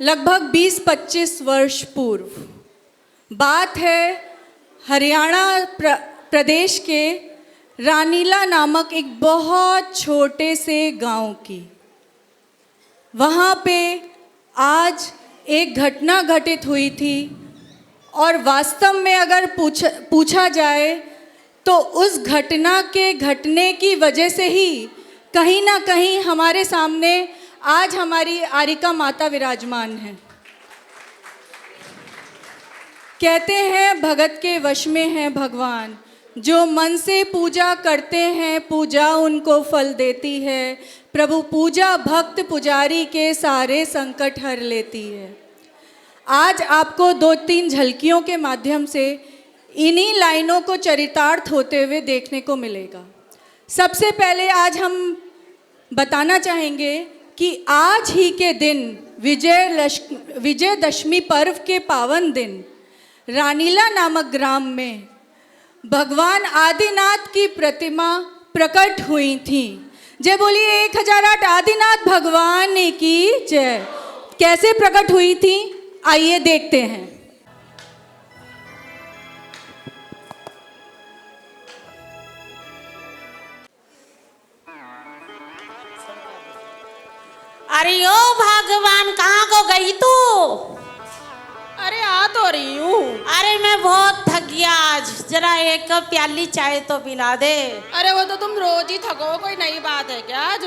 लगभग 20-25 वर्ष पूर्व बात है हरियाणा प्रदेश के रानीला नामक एक बहुत छोटे से गांव की। वहाँ पे आज एक घटना घटित हुई थी और वास्तव में अगर पूछा जाए तो उस घटना के घटने की वजह से ही कहीं ना कहीं हमारे सामने आज हमारी आरिका माता विराजमान है। कहते हैं भगत के वश में है भगवान, जो मन से पूजा करते हैं पूजा उनको फल देती है। प्रभु पूजा भक्त पुजारी के सारे संकट हर लेती है। आज आपको 2-3 झलकियों के माध्यम से इन्हीं लाइनों को चरितार्थ होते हुए देखने को मिलेगा। सबसे पहले आज हम बताना चाहेंगे कि आज ही के दिन विजयदशमी पर्व के पावन दिन रानीला नामक ग्राम में भगवान आदिनाथ की प्रतिमा प्रकट हुई थी। जय बोलिए 1008 आदिनाथ भगवान की जय। कैसे प्रकट हुई थी आइए देखते हैं। अरे ओ भगवान, कहाँ को गई तू? अरे आ तो रही हूँ। अरे मैं बहुत थक गया आज, जरा एक कप प्याली चाय तो पिला दे। अरे वो तो तुम रोज ही थको, कोई नई बात है क्या आज?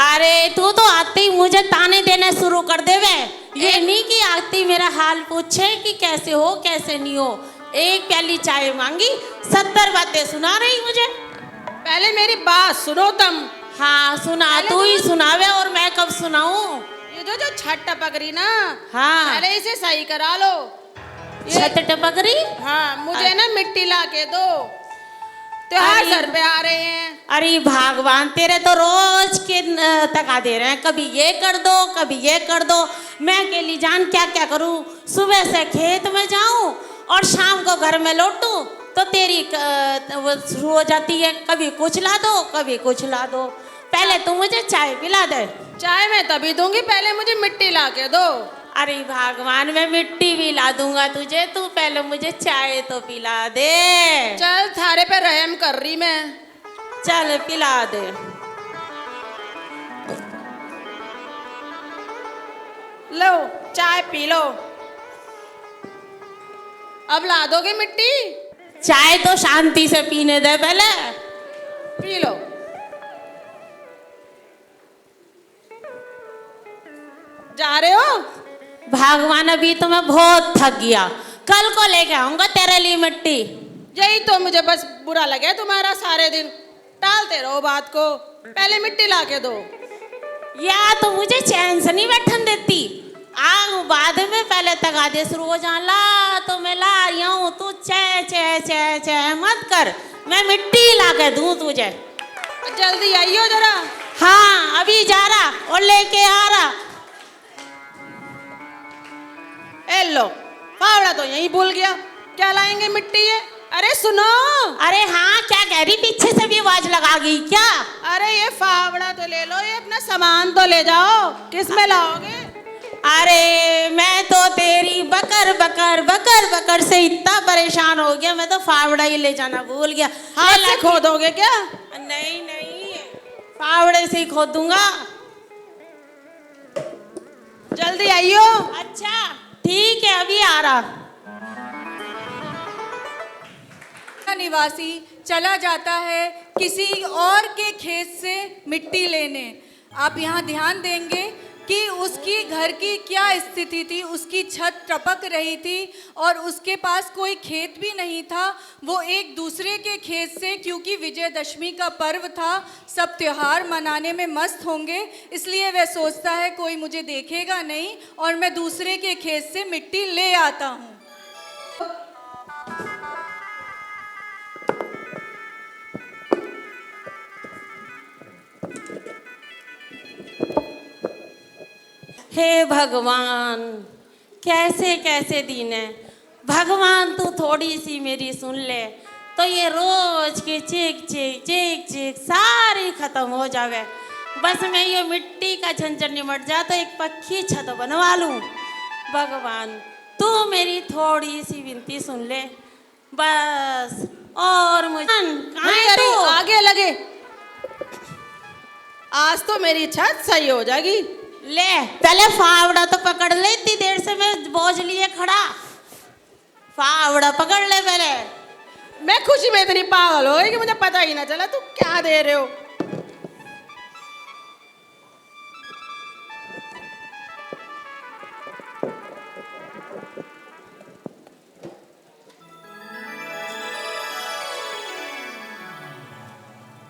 अरे तू तो आते ही मुझे ताने देना शुरू कर देवे। ये नहीं कि आती मेरा हाल पूछे कि कैसे हो कैसे नहीं हो। एक प्याली चाय मांगी 70 बातें सुना रही मुझे। पहले मेरी बात सुनो तुम। हाँ सुना, तू ही सुनावे और मैं कब सुनाऊं? ये जो छत टपक रही ना, हाँ पहले इसे सही करा लो। छत टपक रही? हाँ मुझे ना मिट्टी ला के दो, त्योहार सर पे आ रहे हैं। अरे भगवान, तेरे तो रोज के तका दे रहे हैं, कभी ये कर दो कभी ये कर दो। मैं अकेली जान क्या क्या करूं? सुबह से खेत में जाऊं और शाम को घर में लौटूं तो तेरी वो शुरू हो जाती है, कभी कुछ ला दो कभी कुछ ला दो। पहले तू मुझे चाय पिला दे। चाय मैं तभी दूंगी, पहले मुझे मिट्टी ला के दो। अरे भगवान, मैं मिट्टी भी ला दूंगा तुझे, तू पहले मुझे चाय तो पिला दे। चल थारे पे रहम कर रही मैं। चल पिला दे। लो चाय पी लो। अब ला दोगे मिट्टी? चाय तो शांति से पीने दे पहले। P low. जा रहे हो? भगवान, अभी तो मैं बहुत थक गया, कल को लेके आऊंगा तेरे लिए मिट्टी। यही तो मुझे बस बुरा लगे तुम्हारा, सारे दिन टालते रहो बात को। पहले मिट्टी ला के दो। या तो मुझे चैन से नहीं बैठन देती, आऊं बाद में, पहले तक दे शुरू हो जा। ला तो मैं ला रही हूँ, तू चे चे चे चे मत कर, मैं मिट्टी ला के दूं तुझे। जल्दी आइयो जरा। हाँ अभी जा रहा और लेके आ रहा। ए लो, फावड़ा तो यही भूल गया, क्या लाएंगे मिट्टी है? अरे सुनो। अरे हाँ, क्या कह रही? पीछे से भी आवाज लगा गई क्या? अरे ये फावड़ा तो ले लो, ये अपना सामान तो ले जाओ। किस में लाओगे? अरे मैं तो तेरी बकर बकर बकर बकर से इतना परेशान हो गया, मैं तो फावड़ा ही ले जाना भूल गया। हाथ से खोदोगे क्या? नहीं नहीं, फावड़े से ही खोदूंगा। जल्दी आइयो। अच्छा ठीक है, अभी आ रहा। निवासी चला जाता है किसी और के खेत से मिट्टी लेने। आप यहाँ ध्यान देंगे कि उसकी घर की क्या स्थिति थी। उसकी छत टपक रही थी और उसके पास कोई खेत भी नहीं था। वो एक दूसरे के खेत से, क्योंकि विजयदशमी का पर्व था, सब त्योहार मनाने में मस्त होंगे, इसलिए वह सोचता है कोई मुझे देखेगा नहीं और मैं दूसरे के खेत से मिट्टी ले आता हूँ। हे भगवान, कैसे कैसे दिन है भगवान, तू थोड़ी सी मेरी सुन ले तो ये रोज के चेक चेक चेक चेक सारी खत्म हो जावे। बस मैं ये मिट्टी का झंझट निमट जा तो एक पक्की छत बनवा लूं। भगवान तू मेरी थोड़ी सी विनती सुन ले बस। और मुझे कहाँ है अरे तू? आगे लगे, आज तो मेरी छत सही हो जाएगी। ले पहले फावड़ा तो पकड़ ले, इतनी देर से मैं बोझ लिए खड़ा। फावड़ा पकड़ ले पहले। मैं खुशी में इतनी पागल हो गई कि मुझे पता ही ना चला तू क्या दे रहे हो।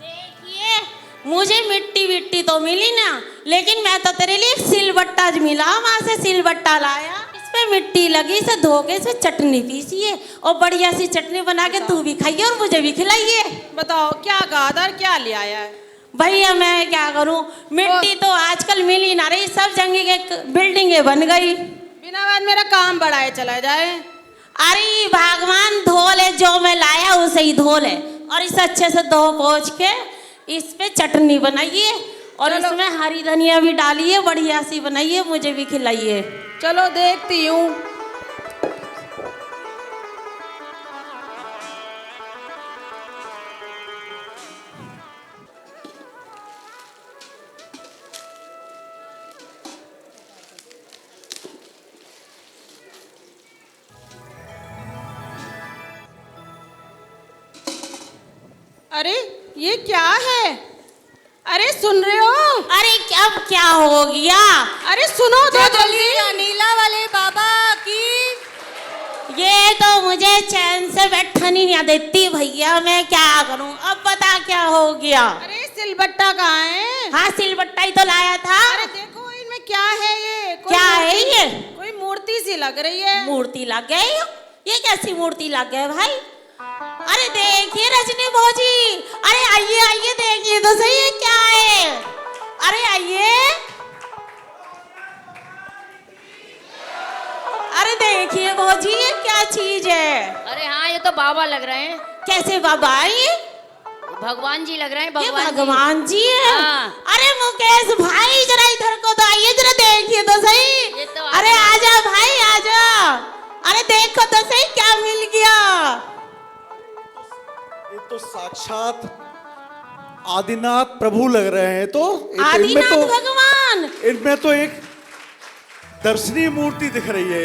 देखिए मुझे मिट्टी विट्टी तो मिली ना, लेकिन मैं तो तेरे लिए एक सिलबट्टा मिला, वहां से सिलबट्टा लाया, इस पे मिट्टी लगी, इसे धो के इसमें चटनी पीसिए और बढ़िया सी चटनी बना के तू भी खाइए और मुझे भी खिलाइए। बताओ क्या कहा था और क्या ले आया है? भैया मैं क्या करूं, मिट्टी तो आजकल मिल ही ना रही, सब जगह के बिल्डिंगें बन गई। बिना बात मेरा काम बढ़ाए चला जाए। अरे भगवान धो ले, जो मैं लाया उसे ही धो ले और इसे अच्छे से धो पोंछ के इस पे चटनी बनाइए और चलो। इसमें हरी धनिया भी डालिए, बढ़िया सी बनाइए, मुझे भी खिलाइए। चलो देखती हूँ। अरे ये क्या है? अरे सुन रहे हो? अरे अब क्या हो गया? अरे सुनो तो जय जल्दी। बोलिए अनीला वाले बाबा की। ये तो मुझे चैन से बैठनी नहीं देती भैया, मैं क्या करूं? अब बता क्या हो गया? अरे सिलबट्टा कहाँ है? हाँ सिलबट्टा ही तो लाया था। अरे देखो इनमें क्या है ये? क्या है ये? कोई मूर्ति सी लग रही है। मूर्ति लग गई? ये कैसी मूर्ति लग गई भाई? अरे देखिए रजनी भौजी, अरे आइए आइए देखिए तो सही है क्या है। अरे आइए, अरे देखिए भौजी ये क्या चीज है? अरे हाँ ये तो बाबा लग रहे हैं, कैसे बाबा ये? भगवान जी लग रहे हैं, ये भगवान भगवान जी है? हाँ। अरे मुकेश भाई जरा इधर को तो आइए, जरा देखिए तो सही। ये तो अरे आजा भाई आजा, अरे देखो तो सही क्या मिल गया। ये तो साक्षात आदिनाथ प्रभु लग रहे हैं। तो आदिनाथ भगवान, इनमें तो एक दर्शनीय मूर्ति दिख रही है।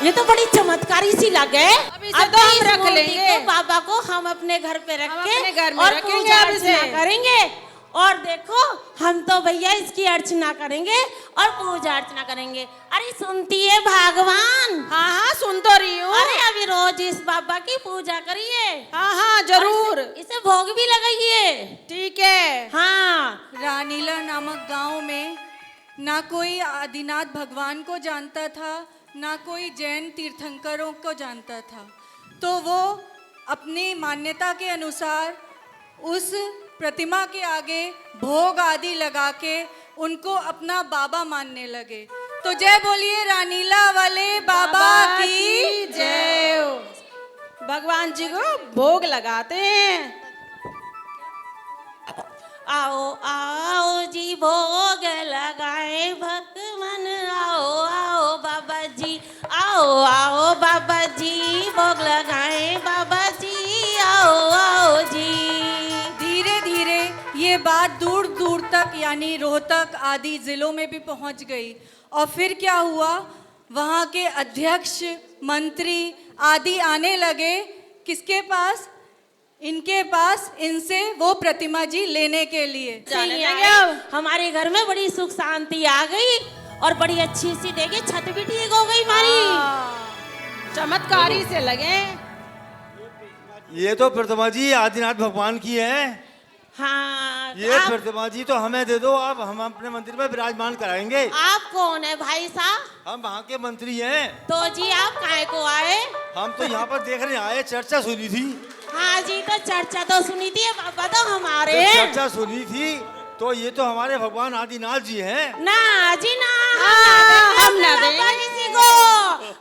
ये तो बड़ी चमत्कारी सी लगे। अब इसे तो हम इस रख मूर्ति लेंगे। को, बाबा को हम अपने घर पे रख हम के अपने घर में और रखेंगे पूजा अब इसे। अर्चना करेंगे। और देखो हम तो भैया इसकी अर्चना करेंगे और पूजा अर्चना करेंगे। अरे सुनती है भगवान? हाँ हाँ सुन तो रही हूँ। अरे अभी रोज इस बाबा की पूजा करिए। हाँ हाँ जरूर। इसे भोग भी लगाइए। ठीक है। हाँ रानीला नामक गांव में ना कोई आदिनाथ भगवान को जानता था, ना कोई जैन तीर्थंकरों को जानता था। तो वो अपनी मान्यता के अनुसार उस प्रतिमा के आगे भोग आदि लगा के उनको अपना बाबा मानने लगे। तो जय बोलिए रानीला वाले बाबा की जय हो। भगवान जी को भोग लगाते हैं। आओ आओ जी भोग लगाए भगवान, आओ आओ बाबा जी, आओ आओ बाबा जी, भोग लगाए बाबा जी, आओ आओ जी। धीरे धीरे ये बात दूर दूर तक यानी रोहतक आदि जिलों में भी पहुंच गई। और फिर क्या हुआ, वहाँ के अध्यक्ष मंत्री आदि आने लगे किसके पास, इनके पास, इनसे वो प्रतिमा जी लेने के लिए। जाने सही देंगे है। अब। हमारे घर में बड़ी सुख शांति आ गई और बड़ी अच्छी सी देखिए छत भी ठीक हो गई हमारी। चमत्कारी से लगे। ये तो प्रतिमा जी आदिनाथ भगवान की है। हाँ ये आप, प्रतिमा जी तो हमें दे दो, आप हम अपने मंदिर में विराजमान कराएंगे। आप कौन है भाई साहब? हम वहाँ के मंत्री हैं। तो जी आप काहे को आए? हम तो यहाँ पर देखने आए, चर्चा सुनी थी। हाँ जी तो चर्चा तो सुनी थी, बाबा तो हमारे जब हैं। चर्चा सुनी थी तो ये तो हमारे भगवान आदिनाथ जी हैं। ना जी ना, हम ना बाबा देंगे किसी को।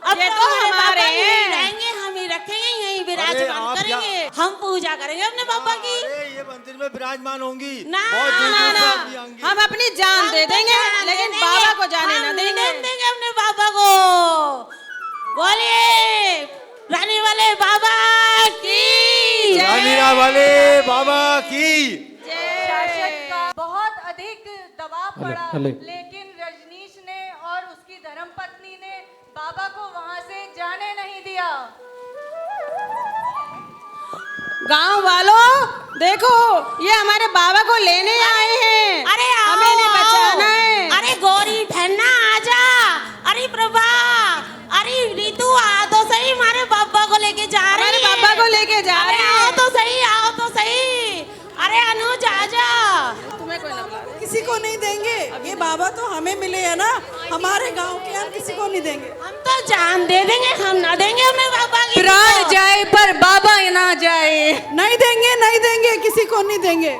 अब ये तो तो हमारे हमारे बाबा यहीं हैं। रहेंगे, हम ही रखेंगे, यहीं अरे विराजमान आप करेंगे। हम पूजा करेंगे अपने पापा की। अरे ये मंदिर में विराजमान होंगी, ना, बहुत दूर ना दूर ना से आदमी आएंगे। हम अपनी जान दे देंगे लेकिन बाबा को जाने ना देंगे। देंगे अपने पापा को। बोलिए रानी वाले बाबा की रानीला वाले बाबा की। शासक का बहुत अधिक दबाव पड़ा, लेकिन रजनीश ने और उसकी धर्मपत्नी ने बाबा को वहां से जाने नहीं दिया। गांव वालों देखो, ये हमारे बाबा को लेने आए हैं। अरे आओ, हमें इन्हें बचाना है। अरे गौरी बहना आजा। अरे प्रभा, अरे रीतू आ तो सही, हमारे बाबा को लेके जा रही हमारे है। बाबा को लेके जा अरे रहे आओ हैं। तो सही, आओ तो सही। अरे अनुज आजा। तुम्हें कोई ना बुला रहा। किसी को नहीं देंगे, ये बाबा तो हमें मिले है ना, हमारे गांव के, हम किसी को नहीं देंगे। हम तो जान दे देंगे, हम ना देंगे अपने बाबा की। प्राण जाए पर बाबा ना जाए। नहीं देंगे, नहीं देंगे, किसी को नहीं देंगे।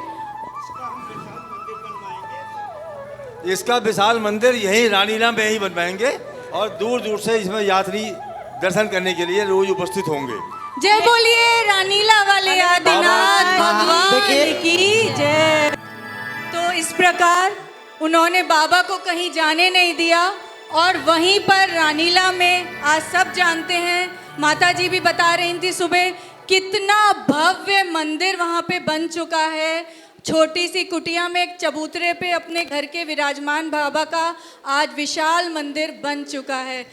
इसका विशाल मंदिर यही रानीला में ही बनवाएंगे और दूर दूर से इसमें यात्री दर्शन करने के लिए रोज उपस्थित होंगे। जय बोलिए रानीला वाले आदिनाथ भगवान की जय। तो इस प्रकार उन्होंने बाबा को कहीं जाने नहीं दिया और वहीं पर रानीला में आज सब जानते हैं, माता जी भी बता रही थी सुबह, कितना भव्य मंदिर वहाँ पे बन चुका है। छोटी सी कुटिया में एक चबूतरे पे अपने घर के विराजमान बाबा का आज विशाल मंदिर बन चुका है।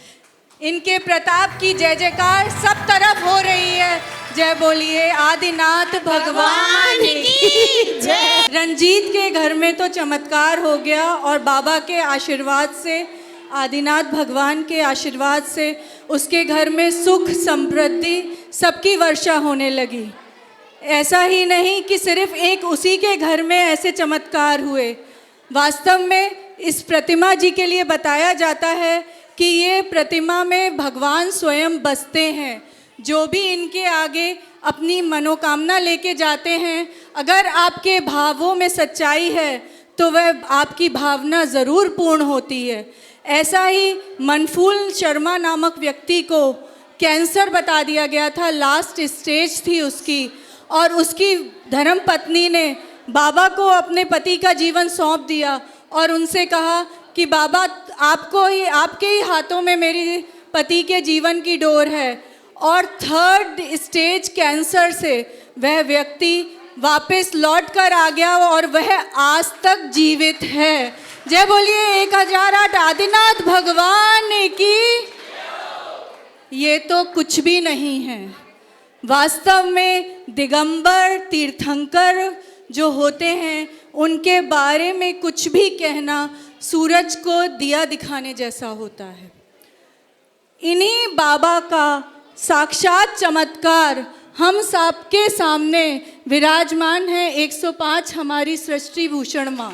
इनके प्रताप की जय जयकार सब तरफ हो रही है। जय बोलिए आदिनाथ भगवान की जय। रंजीत के घर में तो चमत्कार हो गया और बाबा के आशीर्वाद से, आदिनाथ भगवान के आशीर्वाद से उसके घर में सुख समृद्धि सबकी वर्षा होने लगी। ऐसा ही नहीं कि सिर्फ एक उसी के घर में ऐसे चमत्कार हुए, वास्तव में इस प्रतिमा जी के लिए बताया जाता है कि ये प्रतिमा में भगवान स्वयं बसते हैं। जो भी इनके आगे अपनी मनोकामना लेके जाते हैं, अगर आपके भावों में सच्चाई है तो वह आपकी भावना ज़रूर पूर्ण होती है। ऐसा ही मनफूल शर्मा नामक व्यक्ति को कैंसर बता दिया गया था, लास्ट स्टेज थी उसकी, और उसकी धर्मपत्नी ने बाबा को अपने पति का जीवन सौंप दिया और उनसे कहा कि बाबा आपको ही, आपके ही हाथों में मेरी पति के जीवन की डोर है। और 3rd स्टेज कैंसर से वह व्यक्ति वापस लौट कर आ गया और वह आज तक जीवित है। जय बोलिए 1008 आदिनाथ भगवान की। ये तो कुछ भी नहीं है, वास्तव में दिगंबर तीर्थंकर जो होते हैं उनके बारे में कुछ भी कहना सूरज को दिया दिखाने जैसा होता है। इन्हीं बाबा का साक्षात चमत्कार हम सबके सामने विराजमान है। 105 हमारी सृष्टि भूषण माँ।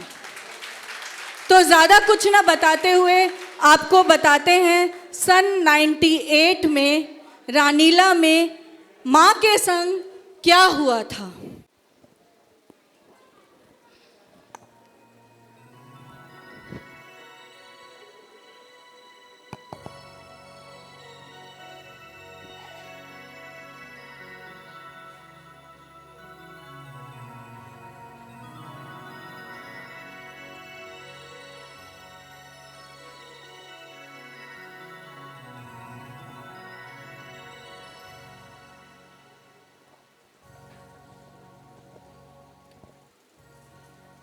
तो ज़्यादा कुछ ना बताते हुए आपको बताते हैं सन 98 में रानीला में माँ के संग क्या हुआ था।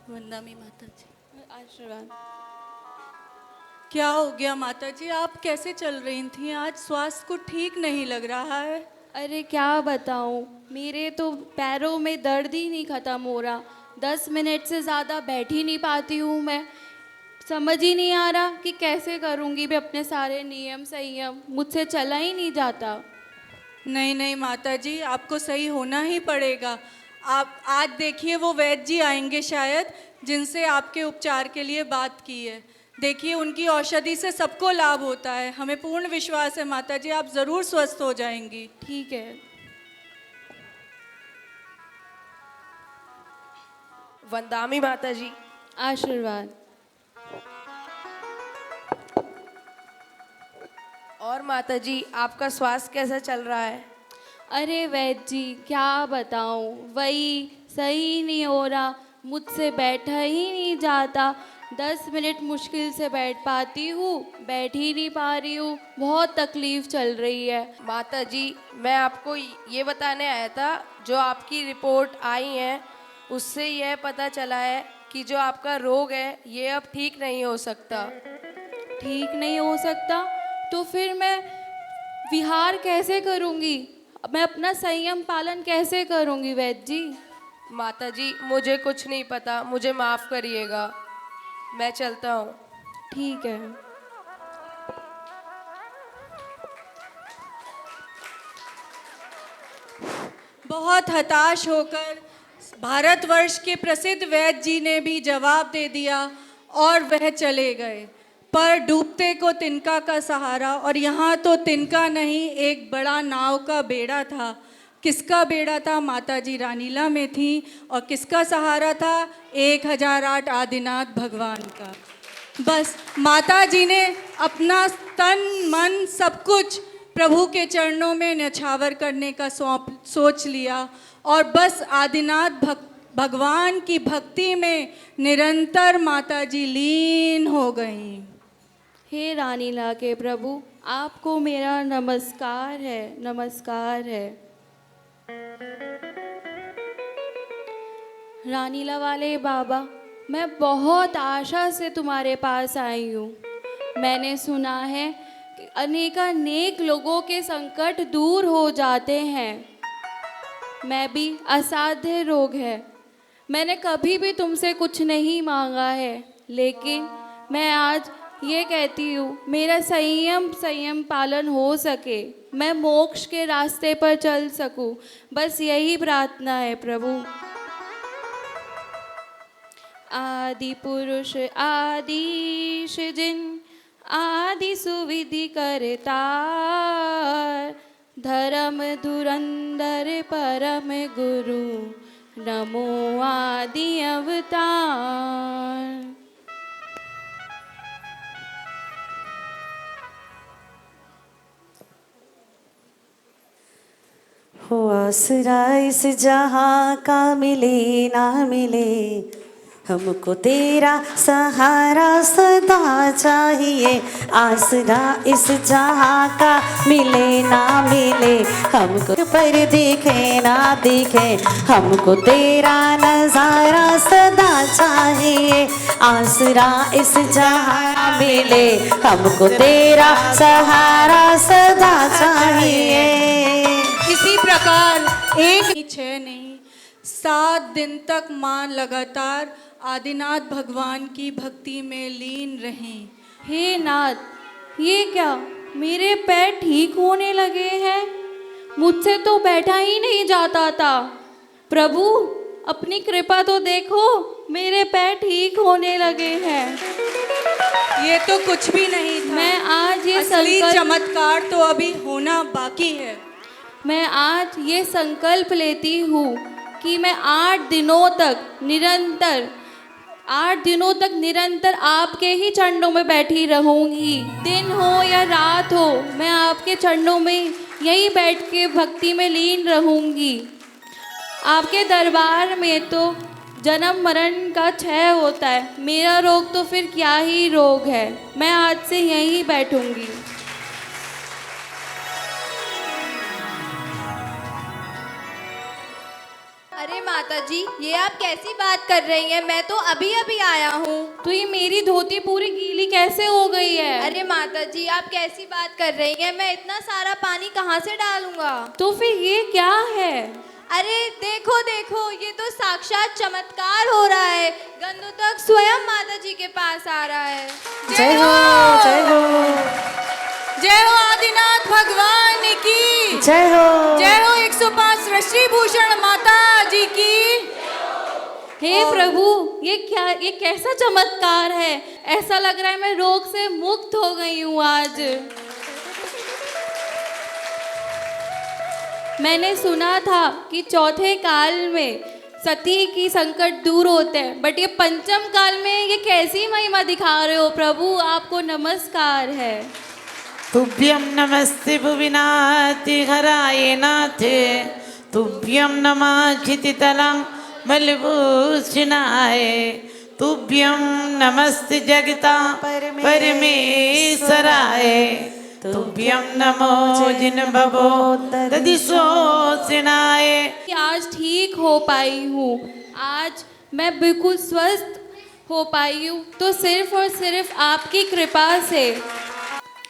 वंदामी माता जी, आशीर्वाद। क्या हो गया माता जी, आप कैसे चल रही थी? आज स्वास्थ्य को ठीक नहीं लग रहा है। अरे क्या बताऊं, मेरे तो पैरों में दर्द ही नहीं ख़त्म हो रहा। 10 मिनट से ज़्यादा बैठ ही नहीं पाती हूँ मैं। समझ ही नहीं आ रहा कि कैसे करूँगी मैं अपने सारे नियम संयम, मुझसे चला ही नहीं जाता। नहीं नहीं माता जी, आपको सही होना ही पड़ेगा। आप आज देखिए वो वैद्य जी आएंगे शायद, जिनसे आपके उपचार के लिए बात की है। देखिए उनकी औषधि से सबको लाभ होता है। हमें पूर्ण विश्वास है माता जी, आप ज़रूर स्वस्थ हो जाएंगी। ठीक है। वंदामी माता जी, आशीर्वाद। और माता जी आपका स्वास्थ्य कैसा चल रहा है? अरे वैद्य जी क्या बताऊं, वही सही नहीं हो रहा, मुझसे बैठा ही नहीं जाता। 10 मिनट मुश्किल से बैठ पाती हूँ, बैठ ही नहीं पा रही हूँ, बहुत तकलीफ चल रही है। माता जी, मैं आपको ये बताने आया था, जो आपकी रिपोर्ट आई है उससे यह पता चला है कि जो आपका रोग है ये अब ठीक नहीं हो सकता। ठीक नहीं हो सकता? तो फिर मैं विहार कैसे करूँगी? मैं अपना संयम पालन कैसे करूँगी वैद्य जी? माता जी, मुझे कुछ नहीं पता, मुझे माफ़ करिएगा, मैं चलता हूँ। ठीक है। बहुत हताश होकर भारतवर्ष के प्रसिद्ध वैद्य जी ने भी जवाब दे दिया और वह चले गए। पर डूबते को तिनका का सहारा, और यहाँ तो तिनका नहीं, एक बड़ा नाव का बेड़ा था। किसका बेड़ा था? माता जी रानीला में थी। और किसका सहारा था? 1008 आदिनाथ भगवान का। बस माता जी ने अपना तन मन सब कुछ प्रभु के चरणों में न्यौछावर करने का सोच लिया और बस आदिनाथ भगवान की भक्ति में निरंतर माता जी लीन हो गईं। हे रानीला के प्रभु, आपको मेरा नमस्कार है, नमस्कार है। रानीला वाले बाबा, मैं बहुत आशा से तुम्हारे पास आई हूँ। मैंने सुना है कि अनेक लोगों के संकट दूर हो जाते हैं। मैं भी असाध्य रोग है, मैंने कभी भी तुमसे कुछ नहीं मांगा है, लेकिन मैं आज ये कहती हूँ मेरा संयम पालन हो सके, मैं मोक्ष के रास्ते पर चल सकूँ, बस यही प्रार्थना है प्रभु। आदि पुरुष आदिश जिन, आदि सुविधि करतार, धर्म धुरंधर परम गुरु, नमो आदि अवतार। हो आसरा इस जहाँ का मिले ना मिले, हमको तेरा सहारा सदा चाहिए। आसरा इस जहाँ का मिले ना मिले, हमको पर दिखे ना दिखे, हमको तेरा नजारा सदा चाहिए। आसरा इस जहाँ मिले, हमको तेरा सहारा सदा चाहिए। इसी प्रकार एक 6 नहीं 7 दिन तक मां लगातार आदिनाथ भगवान की भक्ति में लीन रहें। हे नाथ, ये क्या, मेरे पैर ठीक होने लगे हैं? मुझसे तो बैठा ही नहीं जाता था। प्रभु अपनी कृपा तो देखो, मेरे पैर ठीक होने लगे हैं। ये तो कुछ भी नहीं था। मैं आज ये असली चमत्कार तो अभी होना बाकी है। मैं आज ये संकल्प लेती हूँ कि मैं 8 दिनों तक निरंतर आपके ही चरणों में बैठी रहूँगी। दिन हो या रात हो, मैं आपके चरणों में यहीं बैठ के भक्ति में लीन रहूँगी। आपके दरबार में तो जन्म मरण का क्षय होता है, मेरा रोग तो फिर क्या ही रोग है। मैं आज से यहीं बैठूँगी। अरे माता जी, ये आप कैसी बात कर रही हैं? मैं तो अभी अभी आया हूँ। तो ये मेरी धोती पूरी गीली कैसे हो गई है? अरे माता जी, आप कैसी बात कर रही हैं? मैं इतना सारा पानी कहाँ से डालूंगा? तो फिर ये क्या है? अरे देखो देखो, ये तो साक्षात चमत्कार हो रहा है। गंदू तक स्वयं माता जी के पास आ रहा है। जय हो, जय हो, जय हो आदिनाथ भगवान की जय हो, जय हो 105 ऋषि भूषण माता जी की। हे प्रभु, ये क्या, ये कैसा चमत्कार है? ऐसा लग रहा है मैं रोग से मुक्त हो गई हूँ आज। मैंने सुना था कि चौथे काल में सती की संकट दूर होते हैं, बट ये पंचम काल में ये कैसी महिमा दिखा रहे हो प्रभु? आपको नमस्कार है। तुभ्यं नमस्ते भुविनाथि हराय नाथे तुभ्यं नमः क्षितितलं बलभूषणाय तुभ्यं नमस्ते जगता परमेश्वराय तुभ्यं नमो जिन्भवो दधिशोषणाय। आज ठीक हो पाई हूँ, आज मैं बिल्कुल स्वस्थ हो पाई हूँ तो सिर्फ और सिर्फ आपकी कृपा से।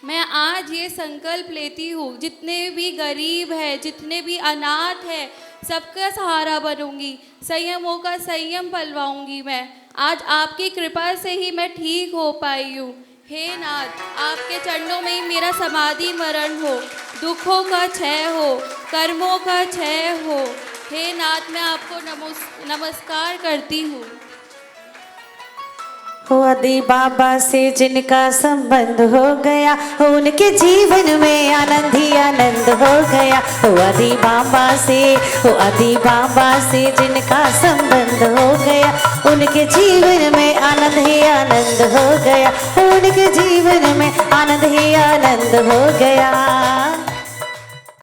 मैं आज ये संकल्प लेती हूँ, जितने भी गरीब हैं, जितने भी अनाथ हैं, सबका सहारा बनूंगी, संयमों का संयम पलवाऊंगी। मैं आज आपकी कृपा से ही मैं ठीक हो पाई हूँ। हे नाथ, आपके चरणों में ही मेरा समाधि मरण हो, दुखों का क्षय हो, कर्मों का क्षय हो। हे नाथ, मैं आपको नमस्कार करती हूँ। हो आदि बाबा से जिनका संबंध हो गया, उनके जीवन में आनंद ही आनंद हो गया। हो आदि बाबा से जिनका संबंध हो गया, उनके जीवन में आनंद ही आनंद हो गया। उनके जीवन में आनंद ही आनंद हो गया।